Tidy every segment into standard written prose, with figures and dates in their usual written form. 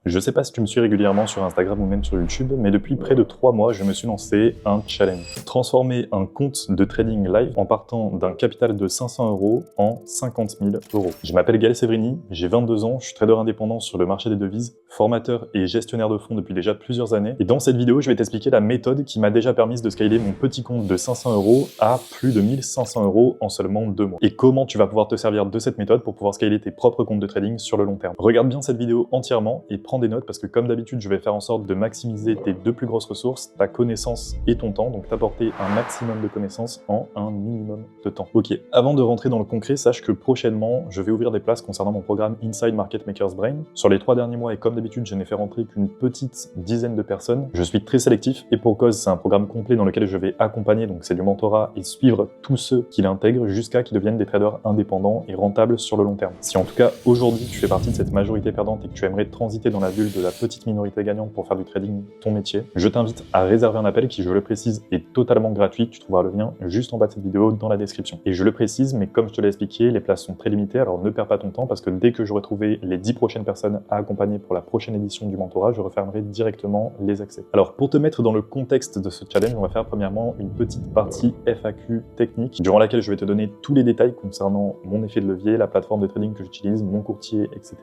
Je sais pas si tu me suis régulièrement sur Instagram ou même sur YouTube, mais depuis près de 3 mois, je me suis lancé un challenge. Transformer un compte de trading live en partant d'un capital de 500 € en 50 000 €. Je m'appelle Gaël Sévrini, j'ai 22 ans, je suis trader indépendant sur le marché des devises, formateur et gestionnaire de fonds depuis déjà plusieurs années. Et dans cette vidéo, je vais t'expliquer la méthode qui m'a déjà permis de scaler mon petit compte de 500 € à plus de 1500 € en seulement 2 mois. Et comment tu vas pouvoir te servir de cette méthode pour pouvoir scaler tes propres comptes de trading sur le long terme. Regarde bien cette vidéo entièrement et prends des notes parce que comme d'habitude, je vais faire en sorte de maximiser tes deux plus grosses ressources, ta connaissance et ton temps, donc t'apporter un maximum de connaissances en un minimum de temps. Ok, avant de rentrer dans le concret, sache que prochainement, je vais ouvrir des places concernant mon programme Inside Market Maker's Brain. Sur les 3 derniers mois, et comme d'habitude, je n'ai fait rentrer qu'une petite dizaine de personnes. Je suis très sélectif et pour cause, c'est un programme complet dans lequel je vais accompagner, donc c'est du mentorat et suivre tous ceux qui l'intègrent jusqu'à qu'ils deviennent des traders indépendants et rentables sur le long terme. Si en tout cas, aujourd'hui, tu fais partie de cette majorité perdante et que tu aimerais transiter dans la bulle de la petite minorité gagnante pour faire du trading ton métier, je t'invite à réserver un appel qui, je le précise, est totalement gratuit. Tu trouveras le lien juste en bas de cette vidéo dans la description. Et je le précise, mais comme je te l'ai expliqué, les places sont très limitées, alors ne perds pas ton temps parce que dès que j'aurai trouvé les 10 prochaines personnes à accompagner pour la prochaine édition du mentorat, je refermerai directement les accès. Alors pour te mettre dans le contexte de ce challenge, on va faire premièrement une petite partie FAQ technique durant laquelle je vais te donner tous les détails concernant mon effet de levier, la plateforme de trading que j'utilise, mon courtier, etc.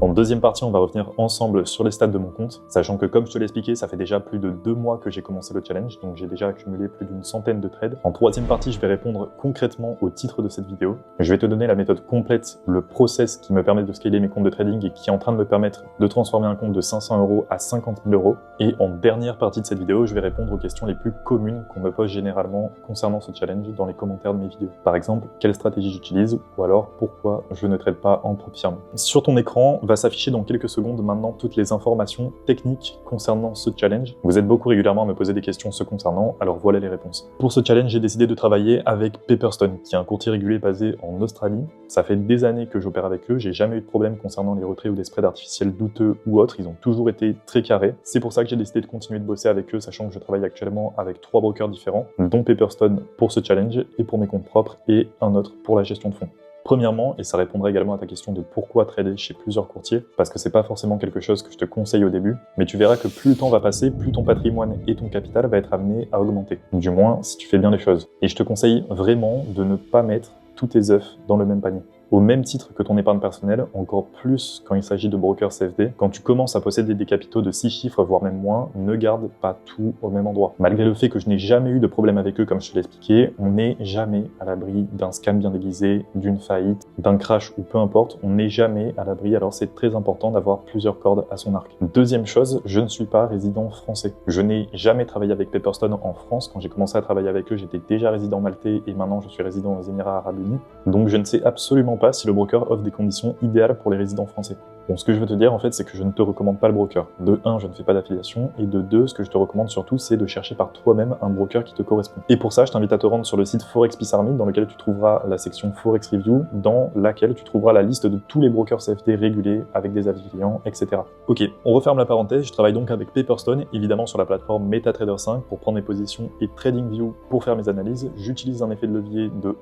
En deuxième partie, on va revenir ensemble sur les stats de mon compte, sachant que comme je te l'ai expliqué, ça fait déjà plus de 2 mois que j'ai commencé le challenge, donc j'ai déjà accumulé plus d'une centaine de trades. En troisième partie, je vais répondre concrètement au titre de cette vidéo. Je vais te donner la méthode complète, le process qui me permet de scaler mes comptes de trading et qui est en train de me permettre de transformer un compte de 500 € à 50 000 €. Et en dernière partie de cette vidéo, je vais répondre aux questions les plus communes qu'on me pose généralement concernant ce challenge dans les commentaires de mes vidéos. Par exemple, quelle stratégie j'utilise ou alors pourquoi je ne trade pas en propre firme. Sur ton écran va s'afficher dans quelques secondes maintenant toutes les informations techniques concernant ce challenge. Vous êtes beaucoup régulièrement à me poser des questions ce concernant, alors voilà les réponses. Pour ce challenge, j'ai décidé de travailler avec Pepperstone, qui est un courtier régulier basé en Australie. Ça fait des années que j'opère avec eux, j'ai jamais eu de problème concernant les retraits ou des spreads artificiels douteux ou autres, ils ont toujours été très carrés. C'est pour ça que j'ai décidé de continuer de bosser avec eux, sachant que je travaille actuellement avec 3 brokers différents, dont Pepperstone pour ce challenge et pour mes comptes propres et un autre pour la gestion de fonds. Premièrement, et ça répondra également à ta question de pourquoi trader chez plusieurs courtiers, parce que c'est pas forcément quelque chose que je te conseille au début, mais tu verras que plus le temps va passer, plus ton patrimoine et ton capital va être amené à augmenter. Du moins, si tu fais bien les choses. Et je te conseille vraiment de ne pas mettre tous tes œufs dans le même panier. Au même titre que ton épargne personnelle, encore plus quand il s'agit de brokers CFD, quand tu commences à posséder des capitaux de 6 chiffres, voire même moins, ne garde pas tout au même endroit. Malgré le fait que je n'ai jamais eu de problème avec eux, comme je te l'ai expliqué, on n'est jamais à l'abri d'un scam bien déguisé, d'une faillite, d'un crash ou peu importe, on n'est jamais à l'abri, alors c'est très important d'avoir plusieurs cordes à son arc. Deuxième chose, je ne suis pas résident français. Je n'ai jamais travaillé avec Pepperstone en France. Quand j'ai commencé à travailler avec eux, j'étais déjà résident maltais et maintenant je suis résident aux Émirats Arabes Unis. Donc je ne sais absolument pas si le broker offre des conditions idéales pour les résidents français. Bon, ce que je veux te dire en fait, c'est que je ne te recommande pas le broker. De 1, je ne fais pas d'affiliation, et de 2, ce que je te recommande surtout, c'est de chercher par toi-même un broker qui te correspond. Et pour ça, je t'invite à te rendre sur le site Forex Pyramid, dans lequel tu trouveras la section Forex Review, dans laquelle tu trouveras la liste de tous les brokers CFD réguliers, avec des avis clients, etc. Ok, on referme la parenthèse, je travaille donc avec Pepperstone, évidemment sur la plateforme MetaTrader 5 pour prendre mes positions et TradingView pour faire mes analyses. J'utilise un effet de levier de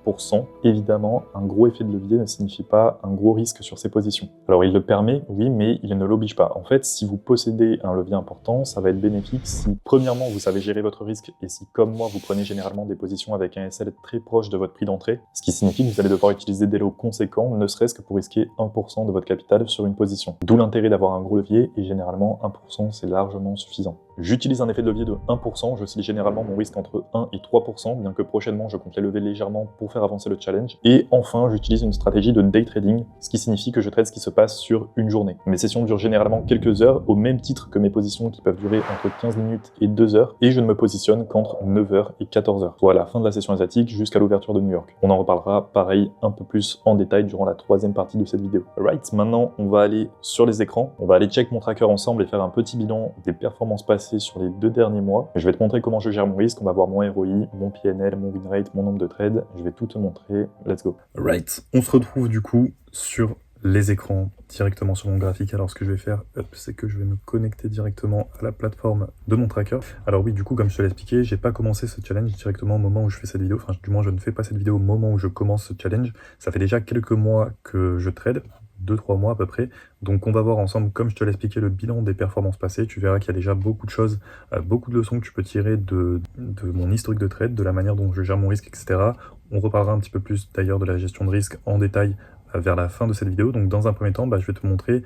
1%. Évidemment, un gros effet de levier ne signifie pas un gros risque sur ces positions. Alors il le permet, oui, mais il ne l'oblige pas. En fait, si vous possédez un levier important, ça va être bénéfique si, premièrement, vous savez gérer votre risque et si, comme moi, vous prenez généralement des positions avec un SL très proche de votre prix d'entrée, ce qui signifie que vous allez devoir utiliser des lots conséquents, ne serait-ce que pour risquer 1% de votre capital sur une position. D'où l'intérêt d'avoir un gros levier, et généralement, 1% c'est largement suffisant. J'utilise un effet de levier de 1%, j'oscille généralement mon risque entre 1 et 3%, bien que prochainement je compte les lever légèrement pour faire avancer le challenge. Et enfin, j'utilise une stratégie de day trading, ce qui signifie que je trade ce qui se passe sur une journée. Mes sessions durent généralement quelques heures, au même titre que mes positions qui peuvent durer entre 15 minutes et 2 heures, et je ne me positionne qu'entre 9h et 14h, soit à la fin de la session asiatique jusqu'à l'ouverture de New York. On en reparlera pareil un peu plus en détail durant la 3e partie de cette vidéo. Alright, maintenant on va aller sur les écrans, on va aller check mon tracker ensemble et faire un petit bilan des performances passées sur les 2 derniers mois. Je vais te montrer comment je gère mon risque, on va voir mon ROI, mon PNL, mon win rate, mon nombre de trades, je vais tout te montrer, let's go. Alright, on se retrouve du coup sur les écrans directement sur mon graphique. Alors ce que je vais faire, c'est que je vais me connecter directement à la plateforme de mon tracker. Alors oui, du coup, comme je te l'ai expliqué, j'ai pas commencé ce challenge directement au moment où je fais cette vidéo, enfin du moins je ne fais pas cette vidéo au moment où je commence ce challenge. Ça fait déjà quelques mois que je trade. 2-3 mois à peu près. Donc on va voir ensemble, comme je te l'ai expliqué, le bilan des performances passées. Tu verras qu'il y a déjà beaucoup de choses, beaucoup de leçons que tu peux tirer de mon historique de trade, de la manière dont je gère mon risque, etc. On reparlera un petit peu plus d'ailleurs de la gestion de risque en détail vers la fin de cette vidéo. Donc dans un premier temps, je vais te montrer,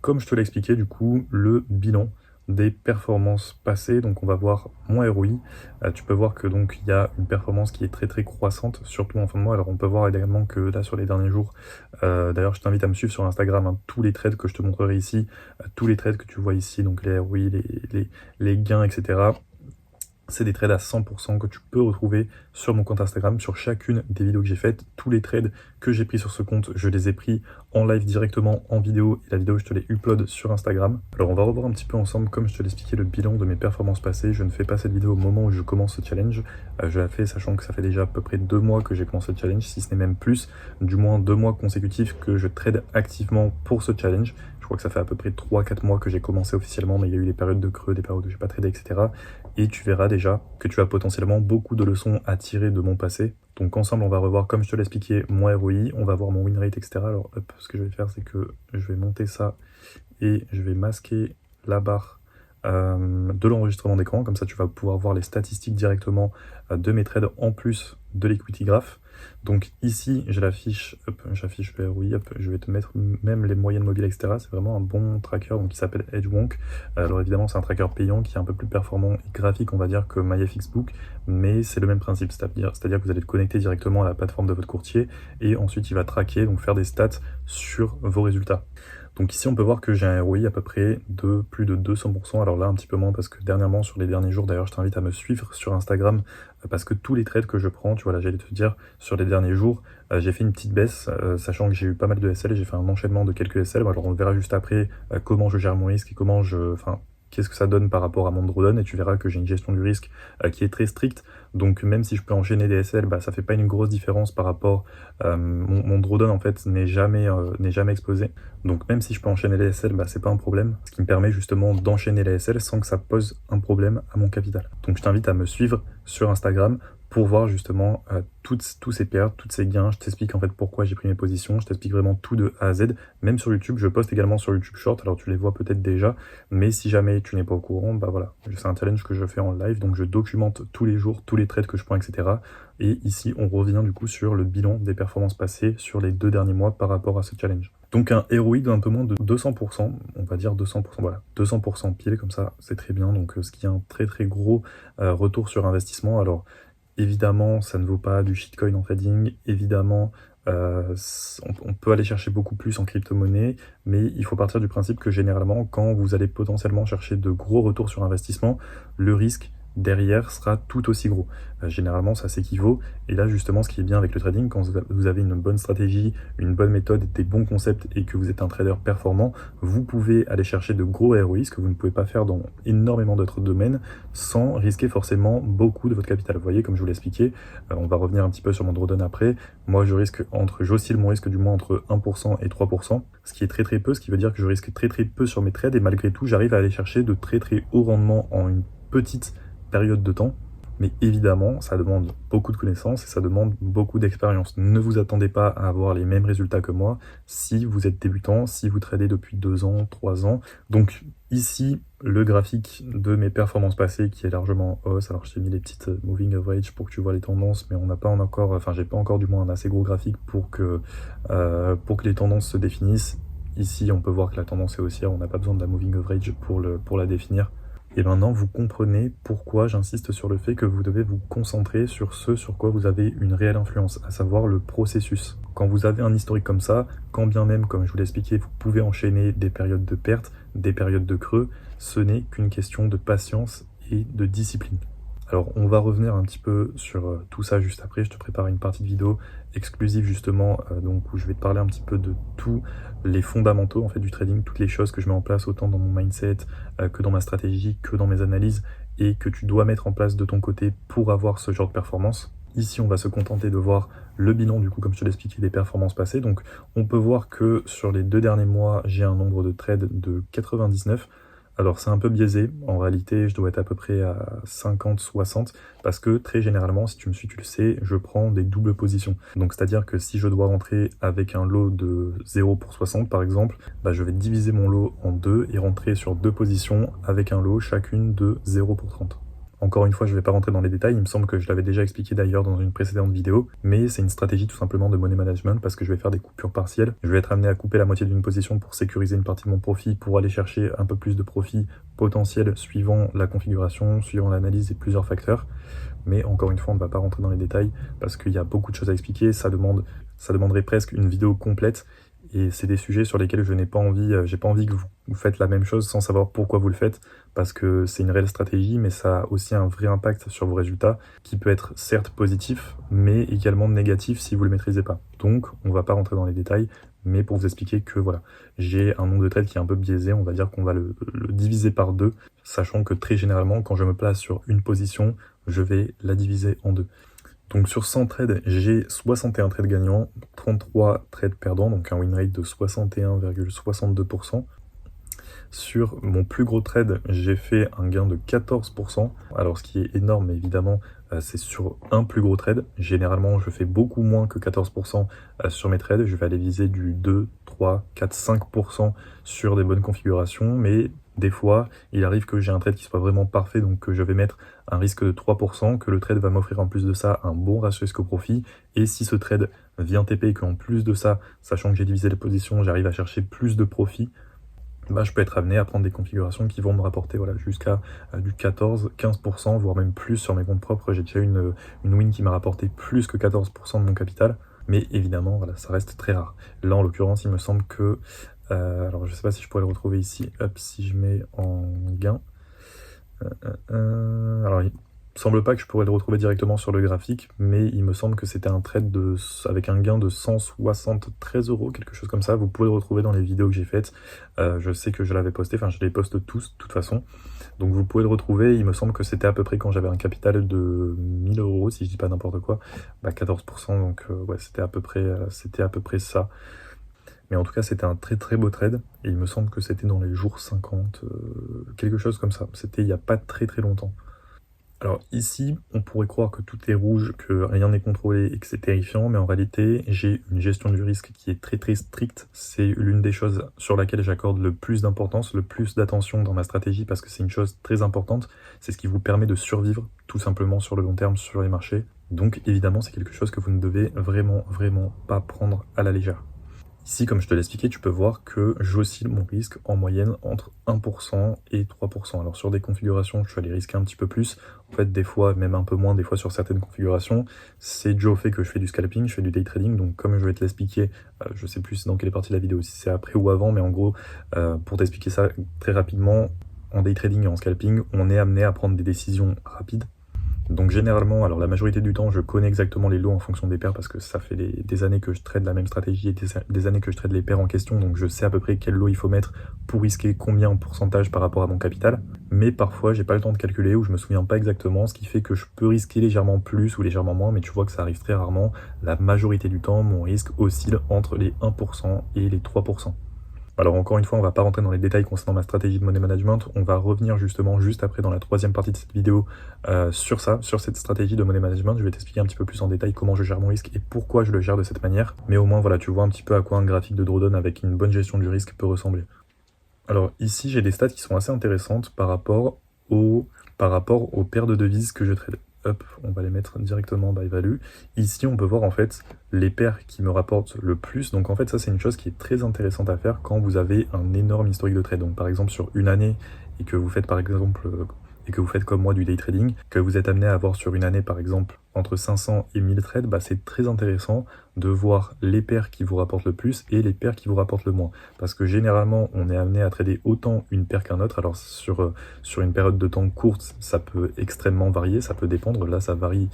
comme je te l'ai expliqué, du coup, le bilan des performances passées. Donc on va voir mon ROI. Tu peux voir que donc il y a une performance qui est très très croissante, surtout en fin de mois. Alors on peut voir également que là sur les derniers jours, d'ailleurs je t'invite à me suivre sur Instagram, hein, tous les trades que je te montrerai ici, tous les trades que tu vois ici, donc les ROI, les gains, etc. C'est des trades à 100% que tu peux retrouver sur mon compte Instagram, sur chacune des vidéos que j'ai faites. Tous les trades que j'ai pris sur ce compte, je les ai pris en live directement, en vidéo, et la vidéo, je te l'ai upload sur Instagram. Alors, on va revoir un petit peu ensemble, comme je te l'ai expliqué, le bilan de mes performances passées. Je ne fais pas cette vidéo au moment où je commence ce challenge. Je la fais sachant que ça fait déjà à peu près 2 mois que j'ai commencé le challenge, si ce n'est même plus, du moins 2 mois consécutifs que je trade activement pour ce challenge. Je crois que ça fait à peu près 3-4 mois que j'ai commencé officiellement, mais il y a eu les périodes de creux, des périodes où j'ai pas tradé, etc. Et tu verras déjà que tu as potentiellement beaucoup de leçons à tirer de mon passé. Donc ensemble, on va revoir, comme je te l'ai expliqué, mon ROI, on va voir mon win rate, etc. Alors hop, ce que je vais faire, c'est que je vais monter ça et je vais masquer la barre de l'enregistrement d'écran. Comme ça, tu vas pouvoir voir les statistiques directement de mes trades en plus de l'equity graph. Donc ici, j'affiche le ROI, je vais te mettre même les moyennes mobiles, etc. C'est vraiment un bon tracker donc, qui s'appelle EdgeWonk. Alors évidemment, c'est un tracker payant qui est un peu plus performant et graphique, on va dire, que MyFXBook, mais c'est le même principe, c'est-à-dire que vous allez te connecter directement à la plateforme de votre courtier et ensuite il va traquer, donc faire des stats sur vos résultats. Donc ici, on peut voir que j'ai un ROI à peu près de plus de 200%. Alors là, un petit peu moins parce que dernièrement, sur les derniers jours, d'ailleurs, je t'invite à me suivre sur Instagram parce que tous les trades que je prends, tu vois, là, j'allais te dire, sur les derniers jours, j'ai fait une petite baisse, sachant que j'ai eu pas mal de SL et j'ai fait un enchaînement de quelques SL. Alors on verra juste après comment je gère mon risque et qu'est-ce que ça donne par rapport à mon drawdown, et tu verras que j'ai une gestion du risque qui est très stricte. Donc même si je peux enchaîner des SL, ça fait pas une grosse différence par rapport mon drawdown en fait n'est jamais explosé. Donc même si je peux enchaîner les SL, c'est pas un problème, ce qui me permet justement d'enchaîner les SL sans que ça pose un problème à mon capital. Donc je t'invite à me suivre sur Instagram pour voir justement tous ces pertes, tous ces gains. Je t'explique en fait pourquoi j'ai pris mes positions, je t'explique vraiment tout de A à Z. Même sur YouTube, je poste également sur YouTube Short, alors tu les vois peut-être déjà, mais si jamais tu n'es pas au courant, voilà, c'est un challenge que je fais en live, donc je documente tous les jours, tous les trades que je prends, etc. Et ici, on revient du coup sur le bilan des performances passées sur les 2 derniers mois par rapport à ce challenge. Donc un ROI d'un peu moins de 200%, on va dire 200%, voilà, 200% pile, comme ça, c'est très bien. Donc ce qui est un très très gros retour sur investissement. Alors évidemment, ça ne vaut pas du shitcoin en trading, évidemment, on peut aller chercher beaucoup plus en crypto-monnaie, mais il faut partir du principe que généralement, quand vous allez potentiellement chercher de gros retours sur investissement, le risque derrière sera tout aussi gros. Généralement, ça s'équivaut. Et là, justement, ce qui est bien avec le trading, quand vous avez une bonne stratégie, une bonne méthode, des bons concepts et que vous êtes un trader performant, vous pouvez aller chercher de gros ROI, ce que vous ne pouvez pas faire dans énormément d'autres domaines, sans risquer forcément beaucoup de votre capital. Vous voyez, comme je vous l'ai expliqué, on va revenir un petit peu sur mon drawdown après. Moi, j'oscille mon risque du moins entre 1% et 3%, ce qui est très très peu, ce qui veut dire que je risque très très peu sur mes trades et malgré tout, j'arrive à aller chercher de très très hauts rendements en une petite période de temps. Mais évidemment, ça demande beaucoup de connaissances et ça demande beaucoup d'expérience. Ne vous attendez pas à avoir les mêmes résultats que moi si vous êtes débutant, si vous tradez depuis 2 ans, 3 ans. Donc ici, le graphique de mes performances passées qui est largement en hausse. Alors je t'ai mis les petites moving average pour que tu vois les tendances, mais on n'a pas encore, j'ai pas encore du moins un assez gros graphique pour que les tendances se définissent. Ici, on peut voir que la tendance est haussière, on n'a pas besoin de la moving average pour la définir. Et maintenant, vous comprenez pourquoi j'insiste sur le fait que vous devez vous concentrer sur ce sur quoi vous avez une réelle influence, à savoir le processus. Quand vous avez un historique comme ça, quand bien même, comme je vous l'ai expliqué, vous pouvez enchaîner des périodes de perte, des périodes de creux, ce n'est qu'une question de patience et de discipline. Alors on va revenir un petit peu sur tout ça juste après, je te prépare une partie de vidéo exclusive justement, donc où je vais te parler un petit peu de tous les fondamentaux en fait du trading, toutes les choses que je mets en place autant dans mon mindset que dans ma stratégie, que dans mes analyses et que tu dois mettre en place de ton côté pour avoir ce genre de performance. Ici on va se contenter de voir le bilan du coup comme je te l'ai expliqué des performances passées, donc on peut voir que sur les 2 derniers mois j'ai un nombre de trades de 99. Alors c'est un peu biaisé, en réalité je dois être à peu près à 50-60 parce que très généralement, si tu me suis, tu le sais, je prends des doubles positions. Donc c'est-à-dire que si je dois rentrer avec un lot de 0 pour 60 par exemple, bah, je vais diviser mon lot en deux et rentrer sur deux positions avec un lot chacune de 0 pour 30. Encore une fois, je ne vais pas rentrer dans les détails, il me semble que je l'avais déjà expliqué d'ailleurs dans une précédente vidéo, mais c'est une stratégie tout simplement de money management parce que je vais faire des coupures partielles. Je vais être amené à couper la moitié d'une position pour sécuriser une partie de mon profit, pour aller chercher un peu plus de profit potentiel suivant la configuration, suivant l'analyse des plusieurs facteurs. Mais encore une fois, on ne va pas rentrer dans les détails parce qu'il y a beaucoup de choses à expliquer, ça demanderait presque une vidéo complète. Et c'est des sujets sur lesquels je n'ai pas envie, j'ai pas envie que vous faites la même chose sans savoir pourquoi vous le faites, parce que c'est une réelle stratégie, mais ça a aussi un vrai impact sur vos résultats, qui peut être certes positif, mais également négatif si vous le maîtrisez pas. Donc, on va pas rentrer dans les détails, mais pour vous expliquer que voilà, j'ai un nombre de trades qui est un peu biaisé, on va dire qu'on va le diviser par deux, sachant que très généralement, quand je me place sur une position, je vais la diviser en deux. Donc sur 100 trades, j'ai 61 trades gagnants, 33 trades perdants, donc un win rate de 61,62%. Sur mon plus gros trade, j'ai fait un gain de 14%. Alors ce qui est énorme, évidemment, c'est sur un plus gros trade. Généralement, je fais beaucoup moins que 14% sur mes trades. Je vais aller viser du 2, 3, 4, 5% sur des bonnes configurations. Mais des fois, il arrive que j'ai un trade qui soit vraiment parfait, donc que je vais mettre un risque de 3%, que le trade va m'offrir en plus de ça un bon ratio risque au profit. Et si ce trade vient TP et qu'en plus de ça, sachant que j'ai divisé les positions, j'arrive à chercher plus de profit, bah, je peux être amené à prendre des configurations qui vont me rapporter voilà, jusqu'à du 14-15%, voire même plus sur mes comptes propres. J'ai déjà une win qui m'a rapporté plus que 14% de mon capital, mais évidemment, voilà, ça reste très rare. Là, en l'occurrence, il me semble que... alors, je sais pas si je pourrais le retrouver ici, hop, si je mets en gain. Alors, il semble pas que je pourrais le retrouver directement sur le graphique, mais il me semble que c'était un trade avec un gain de 173 €, quelque chose comme ça. Vous pouvez le retrouver dans les vidéos que j'ai faites. Je sais que je l'avais posté, enfin je les poste tous de toute façon. Donc vous pouvez le retrouver, il me semble que c'était à peu près quand j'avais un capital de 1000 €, si je dis pas n'importe quoi, bah 14%, donc ouais, c'était à peu près ça. Mais en tout cas, c'était un très très beau trade, et il me semble que c'était dans les jours 50, quelque chose comme ça. C'était il n'y a pas très très longtemps. Alors ici, on pourrait croire que tout est rouge, que rien n'est contrôlé et que c'est terrifiant, mais en réalité, j'ai une gestion du risque qui est très très stricte. C'est l'une des choses sur laquelle j'accorde le plus d'importance, le plus d'attention dans ma stratégie, parce que c'est une chose très importante. C'est ce qui vous permet de survivre tout simplement sur le long terme sur les marchés. Donc évidemment, c'est quelque chose que vous ne devez vraiment vraiment pas prendre à la légère. Ici, comme je te l'ai expliqué, tu peux voir que j'oscille mon risque en moyenne entre 1% et 3%. Alors sur des configurations, je suis allé risquer un petit peu plus. En fait, des fois, même un peu moins, des fois sur certaines configurations. C'est dû au fait que je fais du scalping, je fais du day trading. Donc comme je vais te l'expliquer, je sais plus dans quelle partie de la vidéo, si c'est après ou avant, mais en gros, pour t'expliquer ça très rapidement, en day trading et en scalping, on est amené à prendre des décisions rapides. Donc généralement, alors la majorité du temps, je connais exactement les lots en fonction des paires parce que ça fait des années que je trade la même stratégie et des années que je trade les paires en question, donc je sais à peu près quel lot il faut mettre pour risquer combien en pourcentage par rapport à mon capital. Mais parfois, j'ai pas le temps de calculer ou je me souviens pas exactement, ce qui fait que je peux risquer légèrement plus ou légèrement moins, mais tu vois que ça arrive très rarement. La majorité du temps, mon risque oscille entre les 1% et les 3%. Alors encore une fois, on va pas rentrer dans les détails concernant ma stratégie de money management, on va revenir justement juste après dans la troisième partie de cette vidéo sur ça, sur cette stratégie de money management. Je vais t'expliquer un petit peu plus en détail comment je gère mon risque et pourquoi je le gère de cette manière. Mais au moins voilà, tu vois un petit peu à quoi un graphique de drawdown avec une bonne gestion du risque peut ressembler. Alors ici, j'ai des stats qui sont assez intéressantes par rapport aux paires de devises que je trade. Hop, on va les mettre directement by value. Ici, on peut voir en fait les paires qui me rapportent le plus. Donc en fait, ça c'est une chose qui est très intéressante à faire quand vous avez un énorme historique de trade. Donc par exemple sur une année et que vous faites par exemple comme moi du day trading, que vous êtes amené à avoir sur une année par exemple entre 500 et 1000 trades, bah, c'est très intéressant de voir les paires qui vous rapportent le plus et les paires qui vous rapportent le moins. Parce que généralement, on est amené à trader autant une paire qu'un autre. Alors sur une période de temps courte, ça peut extrêmement varier, ça peut dépendre. Là, ça varie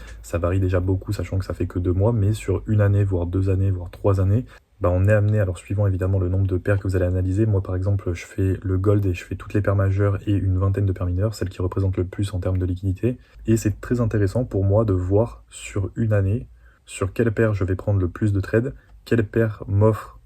déjà beaucoup, sachant que ça fait que 2 mois, mais sur une année, voire 2 années, voire 3 années, bah on est amené, alors suivant évidemment le nombre de paires que vous allez analyser, moi par exemple je fais le gold et je fais toutes les paires majeures et une vingtaine de paires mineures, celles qui représentent le plus en termes de liquidité, et c'est très intéressant pour moi de voir sur une année sur quelle paire je vais prendre le plus de trades, quelle paire m'offre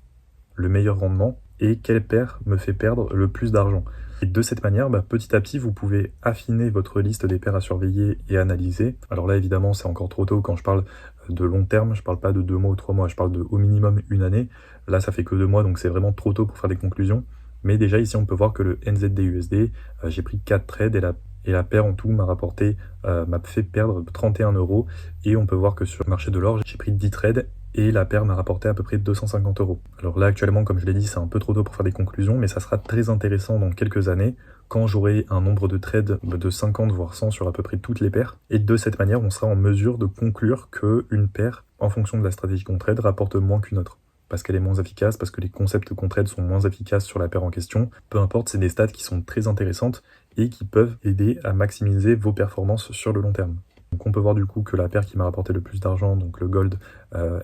le meilleur rendement et quelle paire me fait perdre le plus d'argent. Et de cette manière, petit à petit, vous pouvez affiner votre liste des paires à surveiller et analyser. Alors là, évidemment, c'est encore trop tôt quand je parle de long terme, je parle pas de 2 mois ou 3 mois, je parle de au minimum 1 année. Là, ça fait que 2 mois, donc c'est vraiment trop tôt pour faire des conclusions. Mais déjà ici, on peut voir que le NZD-USD, j'ai pris 4 trades et la paire en tout m'a rapporté, m'a fait perdre 31 €. Et on peut voir que sur le marché de l'or, j'ai pris 10 trades et la paire m'a rapporté à peu près 250 €. Alors là, actuellement, comme je l'ai dit, c'est un peu trop tôt pour faire des conclusions, mais ça sera très intéressant dans quelques années quand j'aurai un nombre de trades de 50 voire 100 sur à peu près toutes les paires. Et de cette manière, on sera en mesure de conclure qu'une paire, en fonction de la stratégie qu'on trade, rapporte moins qu'une autre. Parce qu'elle est moins efficace, parce que les concepts qu'on trade sont moins efficaces sur la paire en question. Peu importe, c'est des stats qui sont très intéressantes et qui peuvent aider à maximiser vos performances sur le long terme. Donc on peut voir du coup que la paire qui m'a rapporté le plus d'argent, donc le gold,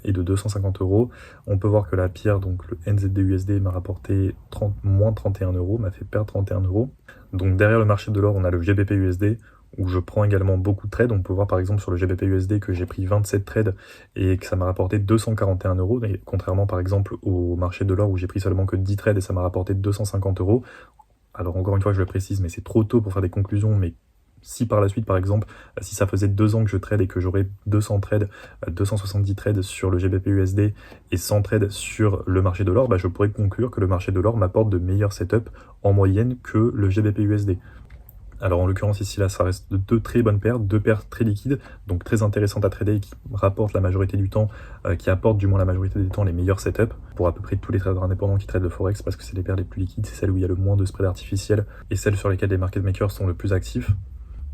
est de 250 €. On peut voir que la pierre, donc le NZD-USD, m'a rapporté moins 31 €, m'a fait perdre 31 €. Donc derrière le marché de l'or, on a le GBP-USD, où je prends également beaucoup de trades. On peut voir par exemple sur le GBP-USD que j'ai pris 27 trades et que ça m'a rapporté 241 €, et contrairement par exemple au marché de l'or où j'ai pris seulement que 10 trades et ça m'a rapporté 250 €. Alors encore une fois, je le précise, mais c'est trop tôt pour faire des conclusions, mais si par la suite, par exemple, si ça faisait 2 ans que je trade et que j'aurais 200 trades, 270 trades sur le GBP-USD et 100 trades sur le marché de l'or, je pourrais conclure que le marché de l'or m'apporte de meilleurs setups en moyenne que le GBP-USD. Alors en l'occurrence ici là ça reste 2 très bonnes paires, 2 paires très liquides, donc très intéressantes à trader et qui rapportent la majorité du temps, qui apportent du moins la majorité du temps les meilleurs setups pour à peu près tous les traders indépendants qui tradent le forex, parce que c'est les paires les plus liquides, c'est celles où il y a le moins de spread artificiel et celles sur lesquelles les market makers sont le plus actifs.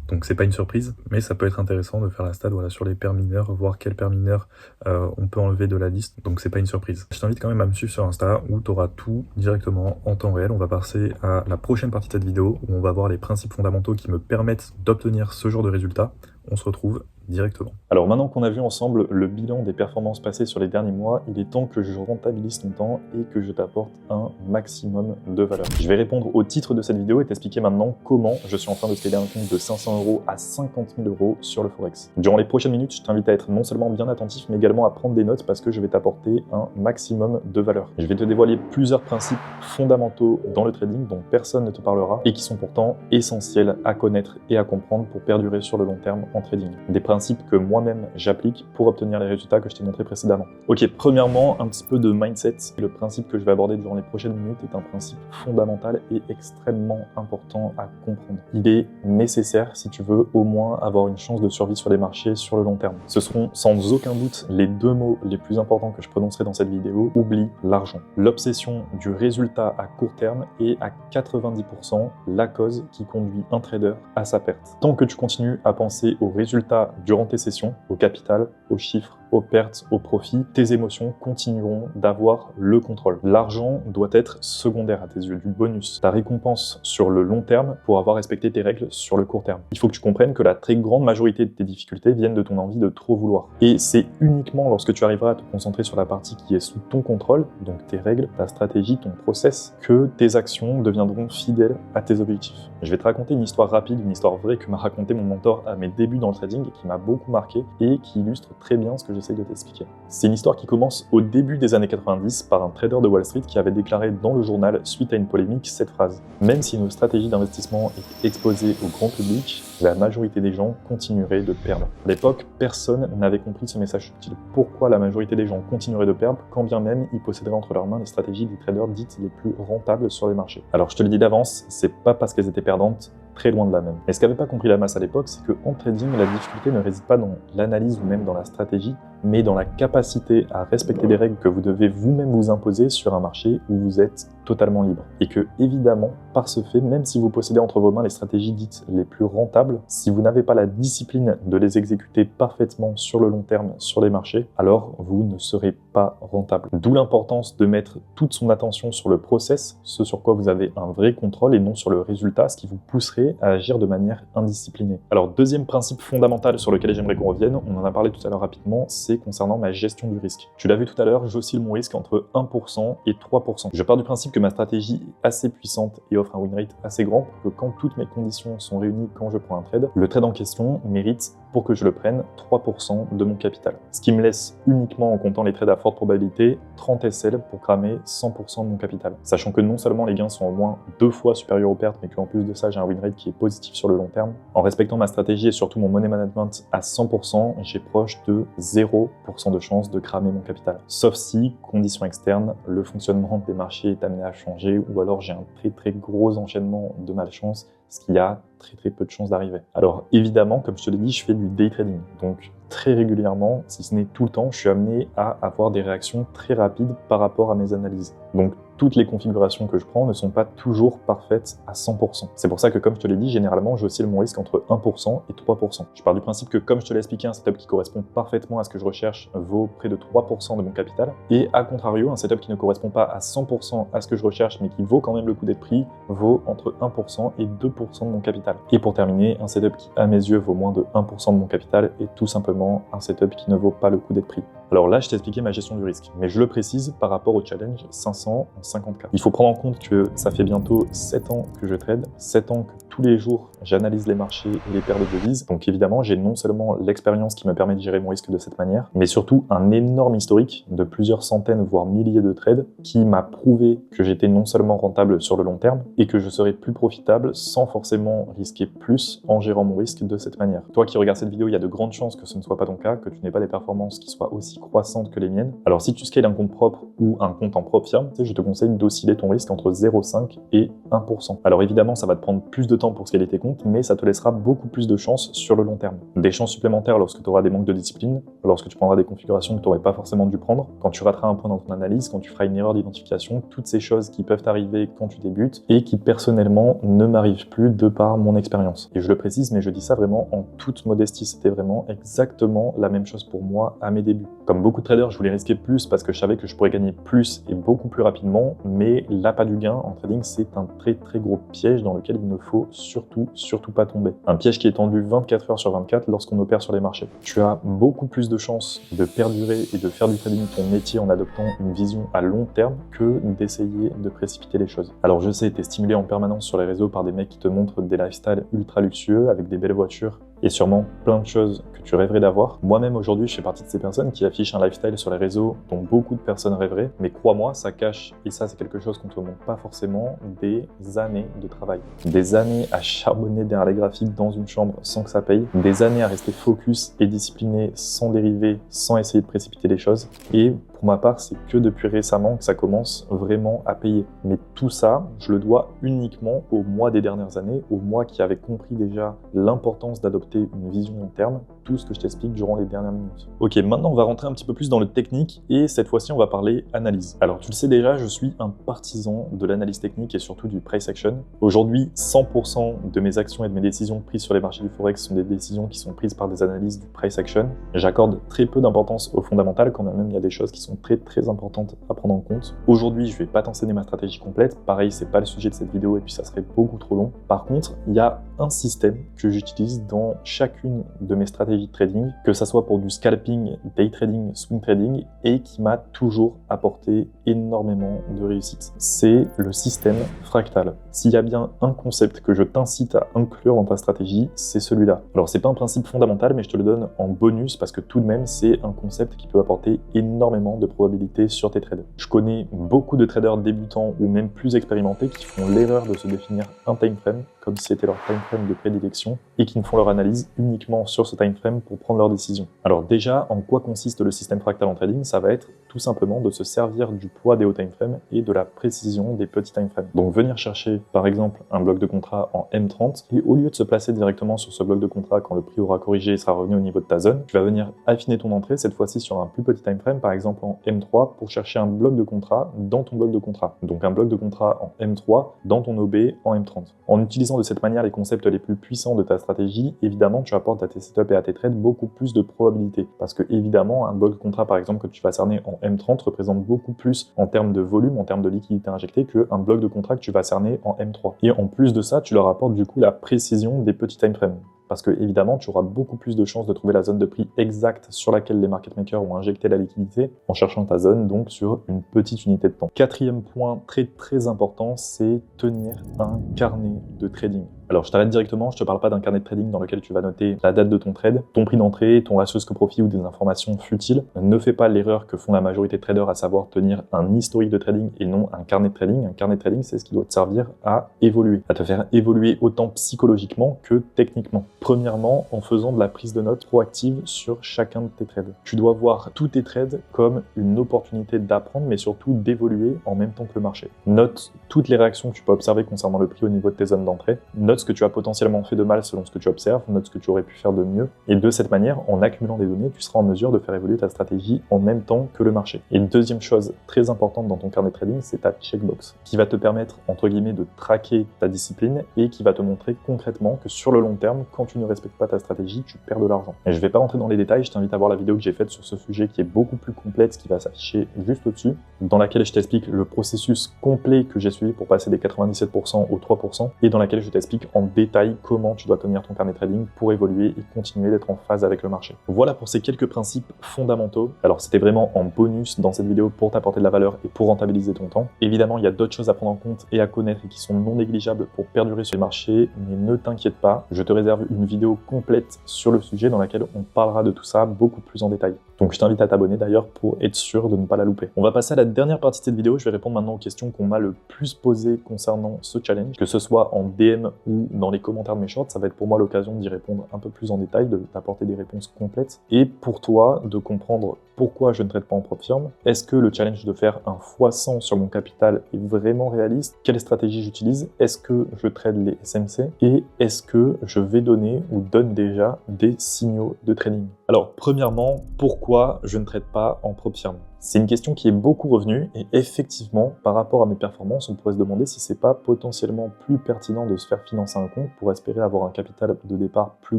Donc c'est pas une surprise, mais ça peut être intéressant de faire la stat sur les paires mineurs, voir quelles paires mineures on peut enlever de la liste, donc c'est pas une surprise. Je t'invite quand même à me suivre sur Insta où tu auras tout directement en temps réel. On va passer à la prochaine partie de cette vidéo où on va voir les principes fondamentaux qui me permettent d'obtenir ce genre de résultats. On se retrouve directement. Alors maintenant qu'on a vu ensemble le bilan des performances passées sur les derniers mois, il est temps que je rentabilise ton temps et que je t'apporte un maximum de valeur. Je vais répondre au titre de cette vidéo et t'expliquer maintenant comment je suis en train de scaler un compte de 500 € à 50 000 € sur le Forex. Durant les prochaines minutes, je t'invite à être non seulement bien attentif, mais également à prendre des notes parce que je vais t'apporter un maximum de valeur. Je vais te dévoiler plusieurs principes fondamentaux dans le trading dont personne ne te parlera et qui sont pourtant essentiels à connaître et à comprendre pour perdurer sur le long terme en trading. Des principes que moi-même j'applique pour obtenir les résultats que je t'ai montré précédemment. Ok, premièrement, un petit peu de mindset. Le principe que je vais aborder durant les prochaines minutes est un principe fondamental et extrêmement important à comprendre. Il est nécessaire si tu veux au moins avoir une chance de survie sur les marchés sur le long terme. Ce seront sans aucun doute les 2 mots les plus importants que je prononcerai dans cette vidéo. Oublie l'argent. L'obsession du résultat à court terme est à 90% la cause qui conduit un trader à sa perte. Tant que tu continues à penser au résultat durant tes sessions, au capital, aux chiffres, aux pertes, aux profits, tes émotions continueront d'avoir le contrôle. L'argent doit être secondaire à tes yeux, du bonus, ta récompense sur le long terme pour avoir respecté tes règles sur le court terme. Il faut que tu comprennes que la très grande majorité de tes difficultés viennent de ton envie de trop vouloir. Et c'est uniquement lorsque tu arriveras à te concentrer sur la partie qui est sous ton contrôle, donc tes règles, ta stratégie, ton process, que tes actions deviendront fidèles à tes objectifs. Je vais te raconter une histoire rapide, une histoire vraie que m'a raconté mon mentor à mes débuts dans le trading et qui m'a beaucoup marqué et qui illustre très bien ce que j'essaie de t'expliquer. C'est une histoire qui commence au début des années 90 par un trader de Wall Street qui avait déclaré dans le journal, suite à une polémique, cette phrase: « Même si nos stratégies d'investissement étaient exposées au grand public, la majorité des gens continueraient de perdre. » À l'époque, personne n'avait compris ce message subtil. Pourquoi la majorité des gens continueraient de perdre quand bien même ils posséderaient entre leurs mains les stratégies des traders dites les plus rentables sur les marchés? Alors je te le dis d'avance, c'est pas parce qu'elles étaient perdantes, très loin de là même. Mais ce qu'avait pas compris la masse à l'époque, c'est que en trading, la difficulté ne réside pas dans l'analyse ou même dans la stratégie, mais dans la capacité à respecter les règles que vous devez vous-même vous imposer sur un marché où vous êtes totalement libre. Et que, évidemment, par ce fait, même si vous possédez entre vos mains les stratégies dites les plus rentables, si vous n'avez pas la discipline de les exécuter parfaitement sur le long terme sur les marchés, alors vous ne serez pas rentable. D'où l'importance de mettre toute son attention sur le process, ce sur quoi vous avez un vrai contrôle et non sur le résultat, ce qui vous pousserait à agir de manière indisciplinée. Alors, deuxième principe fondamental sur lequel j'aimerais qu'on revienne, on en a parlé tout à l'heure rapidement, c'est c'est concernant ma gestion du risque. Tu l'as vu tout à l'heure, j'oscille mon risque entre 1% et 3%. Je pars du principe que ma stratégie est assez puissante et offre un win rate assez grand pour que quand toutes mes conditions sont réunies quand je prends un trade, le trade en question mérite, pour que je le prenne, 3% de mon capital. Ce qui me laisse uniquement, en comptant les trades à forte probabilité, 30 SL pour cramer 100% de mon capital. Sachant que non seulement les gains sont au moins 2 fois supérieurs aux pertes, mais qu'en plus de ça, j'ai un win rate qui est positif sur le long terme. En respectant ma stratégie et surtout mon money management à 100%, j'ai proche de 0% de chance de cramer mon capital. Sauf si, conditions externes, le fonctionnement des marchés est amené à changer ou alors j'ai un très gros enchaînement de malchance, ce qui a très peu de chances d'arriver. Alors évidemment, comme je te l'ai dit, je fais du day trading. Donc très régulièrement, si ce n'est tout le temps, je suis amené à avoir des réactions très rapides par rapport à mes analyses. Donc toutes les configurations que je prends ne sont pas toujours parfaites à 100%. C'est pour ça que, comme je te l'ai dit, généralement, j'oscille mon risque entre 1% et 3%. Je pars du principe que, comme je te l'ai expliqué, un setup qui correspond parfaitement à ce que je recherche vaut près de 3% de mon capital. Et à contrario, un setup qui ne correspond pas à 100% à ce que je recherche, mais qui vaut quand même le coup d'être pris, vaut entre 1% et 2% de mon capital. Et pour terminer, un setup qui, à mes yeux, vaut moins de 1% de mon capital est tout simplement un setup qui ne vaut pas le coup d'être pris. Alors là, je t'ai expliqué ma gestion du risque, mais je le précise par rapport au challenge 500 en 50K. Il faut prendre en compte que ça fait bientôt 7 ans que je trade, 7 ans que tous les jours, j'analyse les marchés et les paires de devises. Donc évidemment, j'ai non seulement l'expérience qui me permet de gérer mon risque de cette manière, mais surtout un énorme historique de plusieurs centaines, voire milliers de trades qui m'a prouvé que j'étais non seulement rentable sur le long terme et que je serais plus profitable sans forcément risquer plus en gérant mon risque de cette manière. Toi qui regardes cette vidéo, il y a de grandes chances que ce ne soit pas ton cas, que tu n'aies pas des performances qui soient aussi croissantes que les miennes. Alors si tu scales un compte propre ou un compte en propre firme, je te conseille d'osciller ton risque entre 0,5 et 1%. Alors évidemment, ça va te prendre plus de temps pour scaler tes comptes, mais ça te laissera beaucoup plus de chances sur le long terme. Des chances supplémentaires lorsque tu auras des manques de discipline, lorsque tu prendras des configurations que tu n'aurais pas forcément dû prendre, quand tu rateras un point dans ton analyse, quand tu feras une erreur d'identification, toutes ces choses qui peuvent arriver quand tu débutes et qui personnellement ne m'arrivent plus de par mon expérience. Et je le précise, mais je dis ça vraiment en toute modestie, c'était vraiment exactement la même chose pour moi à mes débuts. Comme beaucoup de traders, je voulais risquer plus parce que je savais que je pourrais gagner plus et beaucoup plus rapidement, mais l'appât du gain en trading, c'est un très gros piège dans lequel il ne faut surtout pas tomber. Un piège qui est tendu 24 heures sur 24 lorsqu'on opère sur les marchés. Tu as beaucoup plus de chances de perdurer et de faire du trading ton métier en adoptant une vision à long terme que d'essayer de précipiter les choses. Alors je sais, tu es stimulé en permanence sur les réseaux par des mecs qui te montrent des lifestyles ultra luxueux avec des belles voitures et sûrement plein de choses que tu rêverais d'avoir. Moi-même aujourd'hui, je fais partie de ces personnes qui affichent un lifestyle sur les réseaux dont beaucoup de personnes rêveraient, mais crois-moi, ça cache, et ça c'est quelque chose qu'on te montre pas forcément, des années de travail. Des années à charbonner derrière les graphiques dans une chambre sans que ça paye, des années à rester focus et discipliné sans dériver, sans essayer de précipiter les choses, et pour ma part, c'est que depuis récemment que ça commence vraiment à payer. Mais tout ça, je le dois uniquement au moi des dernières années, au moi qui avait compris déjà l'importance d'adopter une vision long terme, tout ce que je t'explique durant les dernières minutes. Ok, maintenant on va rentrer un petit peu plus dans le technique et cette fois-ci on va parler analyse. Alors tu le sais déjà, je suis un partisan de l'analyse technique et surtout du price action. Aujourd'hui, 100% de mes actions et de mes décisions prises sur les marchés du forex sont des décisions qui sont prises par des analyses du price action. J'accorde très peu d'importance aux fondamentales quand même, il y a des choses qui sont très importantes à prendre en compte. Aujourd'hui, je vais pas t'enseigner ma stratégie complète, pareil, c'est pas le sujet de cette vidéo et puis ça serait beaucoup trop long. Par contre, il y a un système que j'utilise dans chacune de mes stratégies de trading, que ça soit pour du scalping, day trading, swing trading, et qui m'a toujours apporté énormément de réussite. C'est le système fractal. S'il y a bien un concept que je t'incite à inclure dans ta stratégie, c'est celui-là. Alors c'est pas un principe fondamental, mais je te le donne en bonus parce que tout de même, c'est un concept qui peut apporter énormément de probabilité sur tes trades. Je connais beaucoup de traders débutants ou même plus expérimentés qui font l'erreur de se définir un time frame comme si c'était leur time frame de prédilection et qui ne font leur analyse uniquement sur ce time frame pour prendre leurs décisions. Alors déjà, en quoi consiste le système fractal en trading? Ça va être tout simplement de se servir du poids des hauts time frames et de la précision des petits time frames. Donc venir chercher par exemple un bloc de contrat en M30 et au lieu de se placer directement sur ce bloc de contrat quand le prix aura corrigé et sera revenu au niveau de ta zone, tu vas venir affiner ton entrée cette fois-ci sur un plus petit time frame, par exemple en M3 pour chercher un bloc de contrat dans ton bloc de contrat. Donc un bloc de contrat en M3 dans ton OB en M30. En utilisant de cette manière les concepts les plus puissants de ta stratégie, évidemment tu apportes à tes setups et à tes trades beaucoup plus de probabilité. Parce que évidemment un bloc de contrat par exemple que tu vas cerner en M30 représente beaucoup plus en termes de volume, en termes de liquidité injectée qu'un bloc de contrat que tu vas cerner en M3. Et en plus de ça, tu leur apportes du coup la précision des petits time frames. parce que évidemment, tu auras beaucoup plus de chances de trouver la zone de prix exacte sur laquelle les market makers ont injecté la liquidité en cherchant ta zone, donc sur une petite unité de temps. Quatrième point très important, c'est tenir un carnet de trading. Alors, je t'arrête directement, je te parle pas d'un carnet de trading dans lequel tu vas noter la date de ton trade, ton prix d'entrée, ton ratio risque-profit ou des informations futiles. Ne fais pas l'erreur que font la majorité de traders, à savoir tenir un historique de trading et non un carnet de trading. Un carnet de trading, c'est ce qui doit te servir à évoluer, à te faire évoluer autant psychologiquement que techniquement. Premièrement, en faisant de la prise de notes proactive sur chacun de tes trades. Tu dois voir tous tes trades comme une opportunité d'apprendre, mais surtout d'évoluer en même temps que le marché. Note toutes les réactions que tu peux observer concernant le prix au niveau de tes zones d'entrée. Note ce que tu as potentiellement fait de mal selon ce que tu observes, note ce que tu aurais pu faire de mieux. Et de cette manière, en accumulant des données, tu seras en mesure de faire évoluer ta stratégie en même temps que le marché. Et une deuxième chose très importante dans ton carnet de trading, c'est ta checkbox, qui va te permettre, entre guillemets, de traquer ta discipline et qui va te montrer concrètement que sur le long terme, quand tu ne respectes pas ta stratégie, tu perds de l'argent. Et je ne vais pas rentrer dans les détails, je t'invite à voir la vidéo que j'ai faite sur ce sujet qui est beaucoup plus complète, qui va s'afficher juste au-dessus, dans laquelle je t'explique le processus complet que j'ai suivi pour passer des 97% aux 3% et dans laquelle je t'explique en détail comment tu dois tenir ton carnet de trading pour évoluer et continuer d'être en phase avec le marché. Voilà pour ces quelques principes fondamentaux. Alors c'était vraiment en bonus dans cette vidéo pour t'apporter de la valeur et pour rentabiliser ton temps. Évidemment, il y a d'autres choses à prendre en compte et à connaître et qui sont non négligeables pour perdurer sur le marché, mais ne t'inquiète pas, je te réserve une vidéo complète sur le sujet dans laquelle on parlera de tout ça beaucoup plus en détail. Donc je t'invite à t'abonner d'ailleurs pour être sûr de ne pas la louper. On va passer à la dernière partie de cette vidéo, je vais répondre maintenant aux questions qu'on m'a le plus posées concernant ce challenge, que ce soit en DM ou dans les commentaires de mes shorts, ça va être pour moi l'occasion d'y répondre un peu plus en détail, de t'apporter des réponses complètes, et pour toi de comprendre pourquoi je ne trade pas en propre firme. Est-ce que le challenge de faire un x100 sur mon capital est vraiment réaliste? Quelle stratégie j'utilise? Est-ce que je trade les SMC? Et est-ce que je vais donner ou donne déjà des signaux de trading? Alors, premièrement, pourquoi je ne trade pas en propre firme? C'est une question qui est beaucoup revenue et effectivement, par rapport à mes performances, on pourrait se demander si c'est pas potentiellement plus pertinent de se faire financer un compte pour espérer avoir un capital de départ plus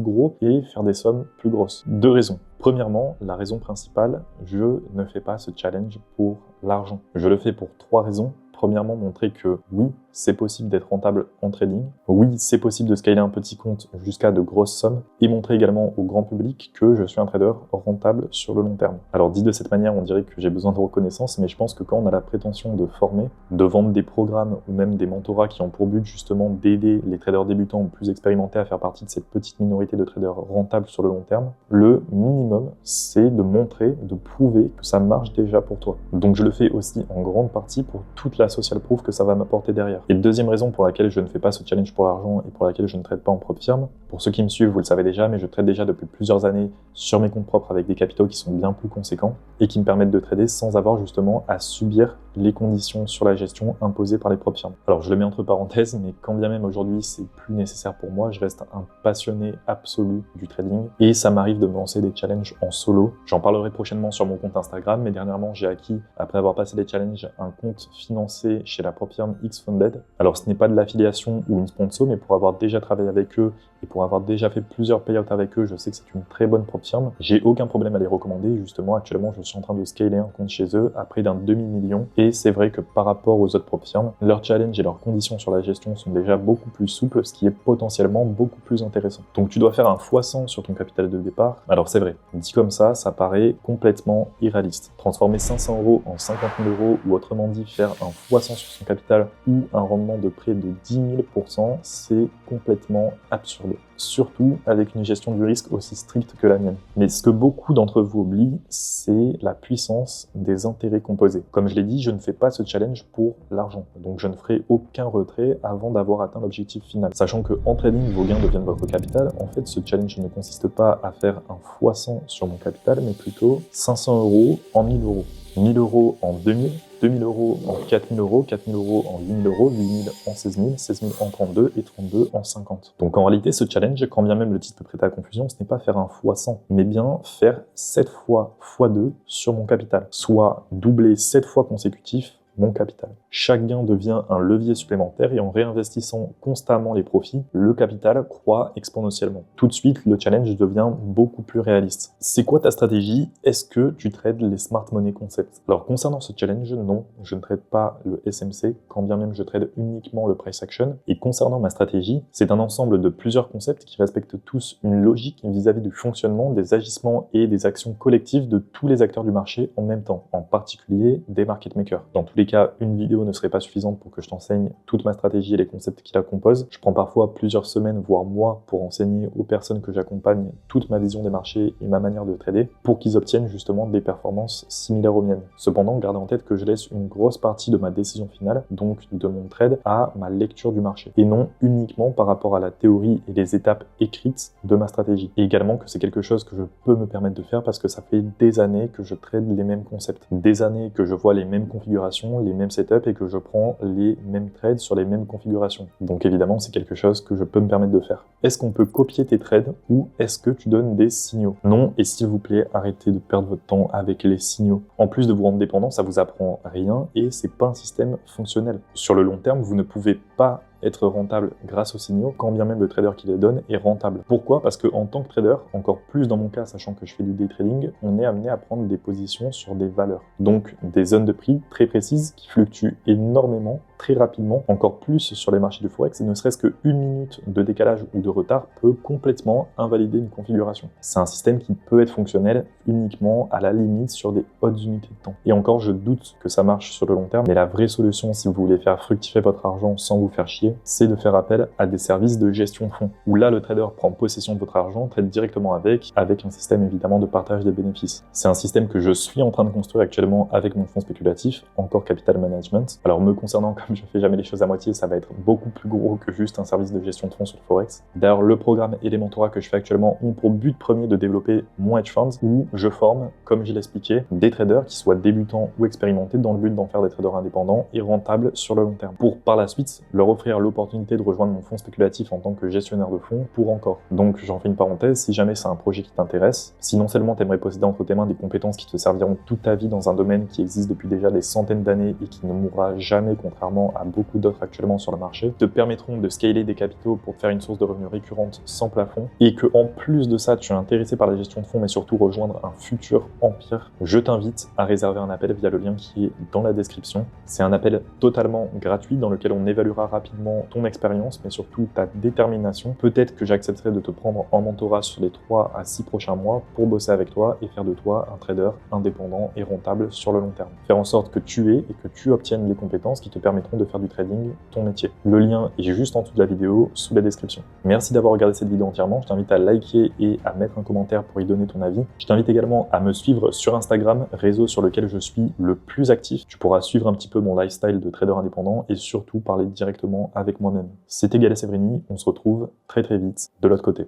gros et faire des sommes plus grosses. Deux raisons. Premièrement, la raison principale, je ne fais pas ce challenge pour l'argent. Je le fais pour trois raisons. Premièrement, montrer que oui, c'est possible d'être rentable en trading. Oui, c'est possible de scaler un petit compte jusqu'à de grosses sommes et montrer également au grand public que je suis un trader rentable sur le long terme. Alors dit de cette manière, on dirait que j'ai besoin de reconnaissance, mais je pense que quand on a la prétention de former, de vendre des programmes ou même des mentorats qui ont pour but justement d'aider les traders débutants ou plus expérimentés à faire partie de cette petite minorité de traders rentables sur le long terme, le minimum, c'est de montrer, de prouver que ça marche déjà pour toi. Donc je le fais aussi en grande partie pour toute la social proof que ça va m'apporter derrière. Et deuxième raison pour laquelle je ne fais pas ce challenge pour l'argent et pour laquelle je ne trade pas en propre firme, pour ceux qui me suivent, vous le savez déjà, mais je trade déjà depuis plusieurs années sur mes comptes propres avec des capitaux qui sont bien plus conséquents et qui me permettent de trader sans avoir justement à subir les conditions sur la gestion imposées par les propres firmes. Alors je le mets entre parenthèses, mais quand bien même aujourd'hui c'est plus nécessaire pour moi, je reste un passionné absolu du trading et ça m'arrive de me lancer des challenges en solo. J'en parlerai prochainement sur mon compte Instagram, mais dernièrement j'ai acquis, après avoir passé des challenges, un compte financé chez la propre firme X-Funded. Alors ce n'est pas de l'affiliation ou une sponsor, mais pour avoir déjà travaillé avec eux et pour avoir déjà fait plusieurs payouts avec eux, je sais que c'est une très bonne propre firme. J'ai aucun problème à les recommander. Justement, actuellement, je suis en train de scaler un compte chez eux à près d'un demi-million. Et c'est vrai que par rapport aux autres propres firmes, leurs challenges et leurs conditions sur la gestion sont déjà beaucoup plus souples, ce qui est potentiellement beaucoup plus intéressant. Donc tu dois faire un x100 sur ton capital de départ. Alors c'est vrai, dit comme ça paraît complètement irréaliste. Transformer 500 € en 50 000 € ou autrement dit faire un x100 sur son capital ou un rendement de près de 10 000%, c'est complètement absurde. Surtout avec une gestion du risque aussi stricte que la mienne. Mais ce que beaucoup d'entre vous oublient, c'est la puissance des intérêts composés. Comme je l'ai dit, je ne fais pas ce challenge pour l'argent. Donc je ne ferai aucun retrait avant d'avoir atteint l'objectif final. Sachant que en trading, vos gains deviennent votre capital. En fait, ce challenge ne consiste pas à faire un x100 sur mon capital, mais plutôt 500 € en 1000 €. 1000 € en 2000, 2000 € en 4000 €, 4000 € en 8000 €, 8000 en 16 000, 16 000 en 32 et 32 en 50. Donc en réalité, ce challenge, quand bien même le titre peut prêter à confusion, ce n'est pas faire un x100, mais bien faire 7 fois x2 sur mon capital, soit doubler 7 fois consécutifs mon capital. Chaque gain devient un levier supplémentaire et en réinvestissant constamment les profits, le capital croît exponentiellement. Tout de suite, le challenge devient beaucoup plus réaliste. C'est quoi ta stratégie? Est-ce que tu trades les smart money concepts? Alors concernant ce challenge, non, je ne trade pas le SMC, quand bien même je trade uniquement le price action. Et concernant ma stratégie, c'est un ensemble de plusieurs concepts qui respectent tous une logique vis-à-vis du fonctionnement, des agissements et des actions collectives de tous les acteurs du marché en même temps, en particulier des market makers. Dans tous les cas, une vidéo ne serait pas suffisante pour que je t'enseigne toute ma stratégie et les concepts qui la composent. Je prends parfois plusieurs semaines, voire mois, pour enseigner aux personnes que j'accompagne toute ma vision des marchés et ma manière de trader pour qu'ils obtiennent justement des performances similaires aux miennes. Cependant, gardez en tête que je laisse une grosse partie de ma décision finale, donc de mon trade, à ma lecture du marché et non uniquement par rapport à la théorie et les étapes écrites de ma stratégie. Et également que c'est quelque chose que je peux me permettre de faire parce que ça fait des années que je trade les mêmes concepts, des années que je vois les mêmes configurations, les mêmes setups et que je prends les mêmes trades sur les mêmes configurations. Donc évidemment, c'est quelque chose que je peux me permettre de faire. Est-ce qu'on peut copier tes trades ou est-ce que tu donnes des signaux? Non, et s'il vous plaît, arrêtez de perdre votre temps avec les signaux. En plus de vous rendre dépendant, ça vous apprend rien et c'est pas un système fonctionnel. Sur le long terme, vous ne pouvez pas être rentable grâce aux signaux, quand bien même le trader qui les donne est rentable. Pourquoi? Parce que en tant que trader, encore plus dans mon cas, sachant que je fais du day trading, on est amené à prendre des positions sur des valeurs. Donc des zones de prix très précises qui fluctuent énormément, très rapidement, encore plus sur les marchés du forex, et ne serait-ce qu'une minute de décalage ou de retard peut complètement invalider une configuration. C'est un système qui peut être fonctionnel uniquement à la limite sur des hautes unités de temps. Et encore, je doute que ça marche sur le long terme, mais la vraie solution si vous voulez faire fructifier votre argent sans vous faire chier, c'est de faire appel à des services de gestion de fonds, où là le trader prend possession de votre argent, trade directement avec un système évidemment de partage des bénéfices. C'est un système que je suis en train de construire actuellement avec mon fonds spéculatif, encore Capital Management. Alors me concernant, comme je fais jamais les choses à moitié, ça va être beaucoup plus gros que juste un service de gestion de fonds sur le Forex. D'ailleurs, le programme et les mentorats que je fais actuellement ont pour but premier de développer mon hedge fund, où je forme, comme je l'ai expliqué, des traders qui soient débutants ou expérimentés dans le but d'en faire des traders indépendants et rentables sur le long terme, pour par la suite leur offrir l'opportunité de rejoindre mon fonds spéculatif en tant que gestionnaire de fonds pour encore. Donc j'en fais une parenthèse, si jamais c'est un projet qui t'intéresse, si non seulement tu aimerais posséder entre tes mains des compétences qui te serviront toute ta vie dans un domaine qui existe depuis déjà des centaines d'années et qui ne mourra jamais contrairement à beaucoup d'autres actuellement sur le marché, te permettront de scaler des capitaux pour te faire une source de revenus récurrente sans plafond, et que en plus de ça tu es intéressé par la gestion de fonds mais surtout rejoindre un futur empire, je t'invite à réserver un appel via le lien qui est dans la description. C'est un appel totalement gratuit dans lequel on évaluera rapidement ton expérience mais surtout ta détermination. Peut-être que j'accepterai de te prendre en mentorat sur les 3 à 6 prochains mois pour bosser avec toi et faire de toi un trader indépendant et rentable sur le long terme. Faire en sorte que tu aies et que tu obtiennes les compétences qui te permettront de faire du trading ton métier. Le lien est juste en dessous de la vidéo, sous la description. Merci d'avoir regardé cette vidéo entièrement. Je t'invite à liker et à mettre un commentaire pour y donner ton avis. Je t'invite également à me suivre sur Instagram, réseau sur lequel je suis le plus actif. Tu pourras suivre un petit peu mon lifestyle de trader indépendant et surtout parler directement avec moi-même. C'était Gallet Sévrini, on se retrouve très vite de l'autre côté.